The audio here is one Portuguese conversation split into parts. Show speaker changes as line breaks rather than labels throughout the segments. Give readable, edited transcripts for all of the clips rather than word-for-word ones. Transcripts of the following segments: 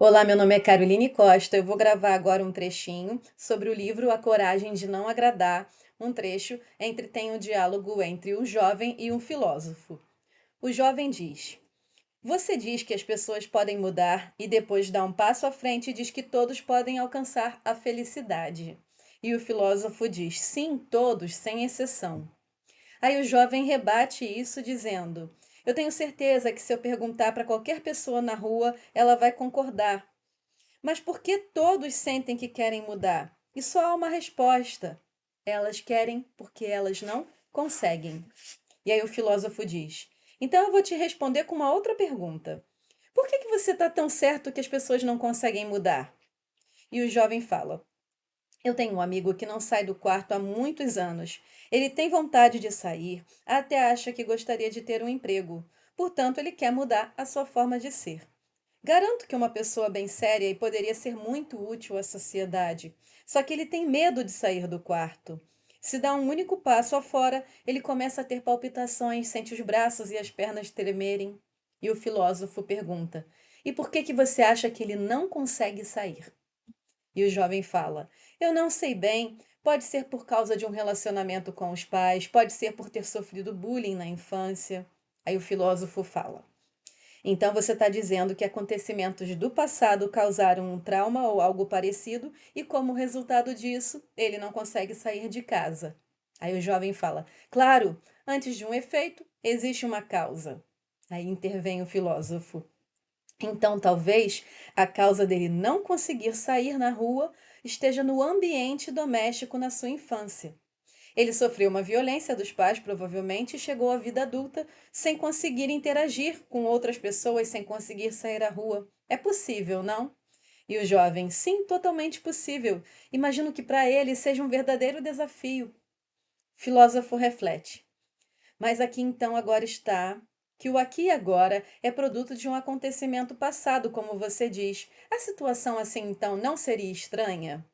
Olá, meu nome é Caroline Costa. Eu vou gravar agora um trechinho sobre o livro A Coragem de Não Agradar. Um trecho tem um diálogo entre um jovem e um filósofo. O jovem diz: Você diz que as pessoas podem mudar e depois dá um passo à frente e diz que todos podem alcançar a felicidade. E o filósofo diz: Sim, todos, sem exceção. Aí o jovem rebate isso dizendo: Eu tenho certeza que se eu perguntar para qualquer pessoa na rua, ela vai concordar. Mas por que todos sentem que querem mudar? E só há uma resposta. Elas querem porque elas não conseguem. E aí o filósofo diz: Então eu vou te responder com uma outra pergunta. Por que você está tão certo que as pessoas não conseguem mudar? E o jovem fala: Eu tenho um amigo que não sai do quarto há muitos anos. Ele tem vontade de sair, até acha que gostaria de ter um emprego. Portanto, ele quer mudar a sua forma de ser. Garanto que é uma pessoa bem séria e poderia ser muito útil à sociedade. Só que ele tem medo de sair do quarto. Se dá um único passo afora, ele começa a ter palpitações, sente os braços e as pernas tremerem. E o filósofo pergunta: E por que você acha que ele não consegue sair? E o jovem fala: Eu não sei bem. Pode ser por causa de um relacionamento com os pais, pode ser por ter sofrido bullying na infância. Aí o filósofo fala: Então você está dizendo que acontecimentos do passado causaram um trauma ou algo parecido, e como resultado disso, ele não consegue sair de casa. Aí o jovem fala: Claro, antes de um efeito, existe uma causa. Aí intervém o filósofo. Então talvez a causa dele não conseguir sair na rua esteja no ambiente doméstico na sua infância. Ele sofreu uma violência dos pais, provavelmente, e chegou à vida adulta sem conseguir interagir com outras pessoas, sem conseguir sair à rua. É possível, não? E o jovem, sim, totalmente possível. Imagino que para ele seja um verdadeiro desafio. Filósofo reflete. Mas aqui então agora está que o aqui e agora é produto de um acontecimento passado, como você diz. A situação assim então não seria estranha?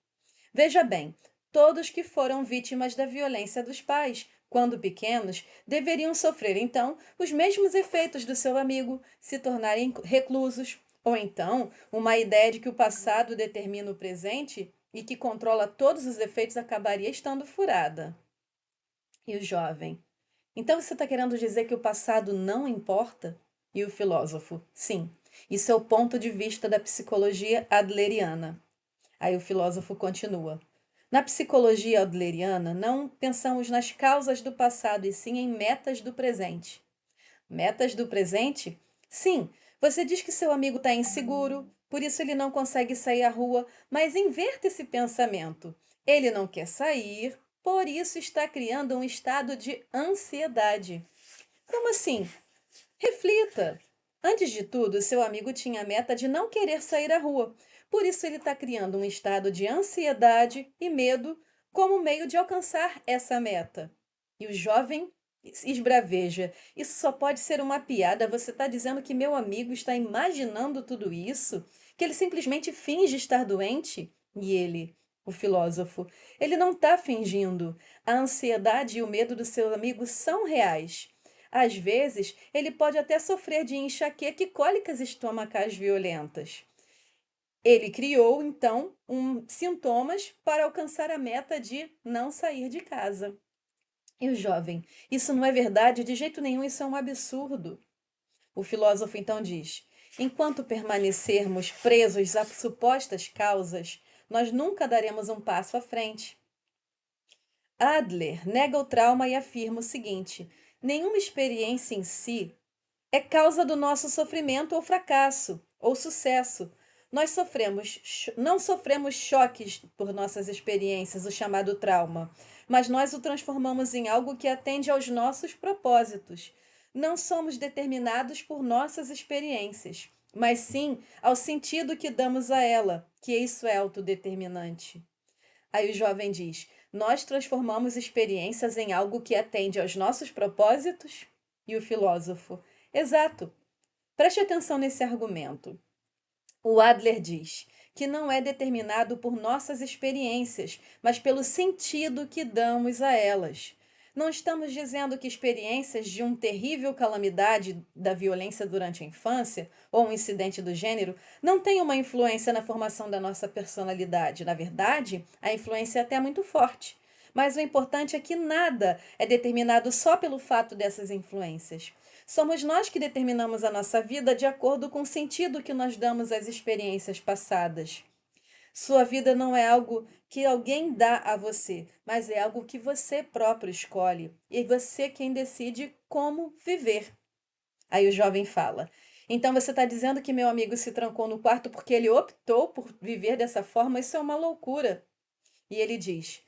Veja bem, todos que foram vítimas da violência dos pais, quando pequenos, deveriam sofrer então os mesmos efeitos do seu amigo, se tornarem reclusos, ou então uma ideia de que o passado determina o presente e que controla todos os efeitos acabaria estando furada. E o jovem: Então você está querendo dizer que o passado não importa? E o filósofo: Sim, isso é o ponto de vista da psicologia adleriana. Aí o filósofo continua: Na psicologia adleriana, não pensamos nas causas do passado e sim em metas do presente. Metas do presente? Sim, você diz que seu amigo está inseguro, por isso ele não consegue sair à rua, mas inverta esse pensamento. Ele não quer sair, por isso está criando um estado de ansiedade. Como assim? Reflita. Antes de tudo, seu amigo tinha a meta de não querer sair à rua. Por isso, ele está criando um estado de ansiedade e medo como meio de alcançar essa meta. E o jovem esbraveja: Isso só pode ser uma piada. Você está dizendo que meu amigo está imaginando tudo isso? Que ele simplesmente finge estar doente? E ele, o filósofo, ele não está fingindo. A ansiedade e o medo do seu amigo são reais. Às vezes, ele pode até sofrer de enxaqueca e cólicas estomacais violentas. Ele criou, então, sintomas para alcançar a meta de não sair de casa. E o jovem: Isso não é verdade, de jeito nenhum, isso é um absurdo. O filósofo então diz: Enquanto permanecermos presos a supostas causas, nós nunca daremos um passo à frente. Adler nega o trauma e afirma o seguinte: nenhuma experiência em si é causa do nosso sofrimento ou fracasso, ou sucesso. Não sofremos choques por nossas experiências, o chamado trauma, mas nós o transformamos em algo que atende aos nossos propósitos. Não somos determinados por nossas experiências, mas sim ao sentido que damos a ela, que isso é autodeterminante. Aí o jovem diz: Nós transformamos experiências em algo que atende aos nossos propósitos? E o filósofo: Exato. Preste atenção nesse argumento. O Adler diz que não é determinado por nossas experiências, mas pelo sentido que damos a elas. Não estamos dizendo que experiências de uma terrível calamidade da violência durante a infância ou um incidente do gênero não têm uma influência na formação da nossa personalidade. Na verdade, a influência é até muito forte. Mas o importante é que nada é determinado só pelo fato dessas influências. Somos nós que determinamos a nossa vida de acordo com o sentido que nós damos às experiências passadas. Sua vida não é algo que alguém dá a você, mas é algo que você próprio escolhe. E você quem decide como viver. Aí o jovem fala: Então você está dizendo que meu amigo se trancou no quarto porque ele optou por viver dessa forma? Isso é uma loucura. E ele diz: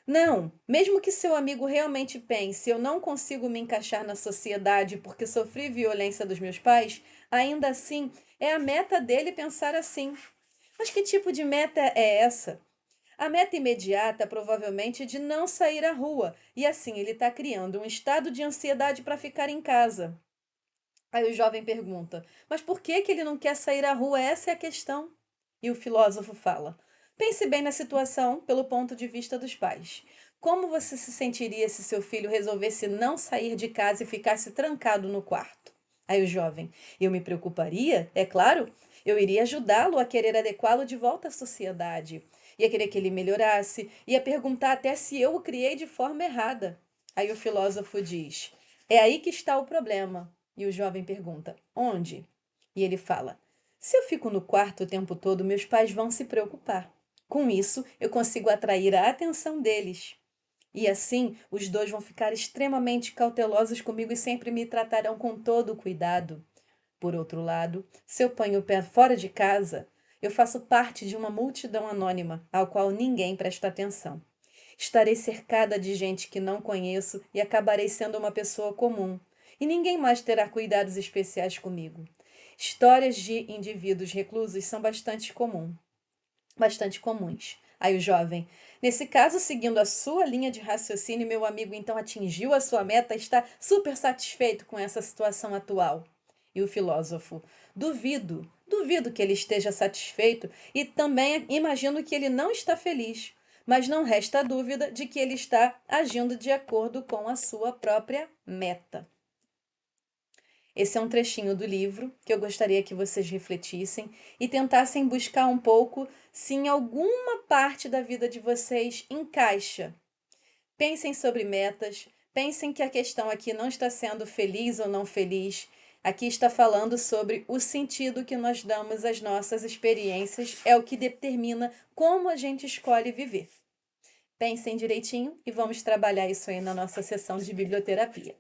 Não, mesmo que seu amigo realmente pense, eu não consigo me encaixar na sociedade porque sofri violência dos meus pais, ainda assim é a meta dele pensar assim. Mas que tipo de meta é essa? A meta imediata provavelmente é de não sair à rua, e assim ele está criando um estado de ansiedade para ficar em casa. Aí o jovem pergunta: Mas por que que ele não quer sair à rua? Essa é a questão. E o filósofo fala: Pense bem na situação pelo ponto de vista dos pais. Como você se sentiria se seu filho resolvesse não sair de casa e ficasse trancado no quarto? Aí o jovem: Eu me preocuparia, é claro. Eu iria ajudá-lo a querer adequá-lo de volta à sociedade. Ia querer que ele melhorasse, ia perguntar até se eu o criei de forma errada. Aí o filósofo diz: É aí que está o problema. E o jovem pergunta: Onde? E ele fala: Se eu fico no quarto o tempo todo, meus pais vão se preocupar. Com isso, eu consigo atrair a atenção deles. E assim, os dois vão ficar extremamente cautelosos comigo e sempre me tratarão com todo o cuidado. Por outro lado, se eu ponho o pé fora de casa, eu faço parte de uma multidão anônima, ao qual ninguém presta atenção. Estarei cercada de gente que não conheço e acabarei sendo uma pessoa comum. E ninguém mais terá cuidados especiais comigo. Histórias de indivíduos reclusos são bastante comuns. Aí o jovem: Nesse caso, seguindo a sua linha de raciocínio, meu amigo então atingiu a sua meta e está super satisfeito com essa situação atual. E o filósofo: duvido que ele esteja satisfeito e também imagino que ele não está feliz. Mas não resta dúvida de que ele está agindo de acordo com a sua própria meta. Esse é um trechinho do livro que eu gostaria que vocês refletissem e tentassem buscar um pouco se em alguma parte da vida de vocês encaixa. Pensem sobre metas, pensem que a questão aqui não está sendo feliz ou não feliz. Aqui está falando sobre o sentido que nós damos às nossas experiências, é o que determina como a gente escolhe viver. Pensem direitinho e vamos trabalhar isso aí na nossa sessão de biblioterapia.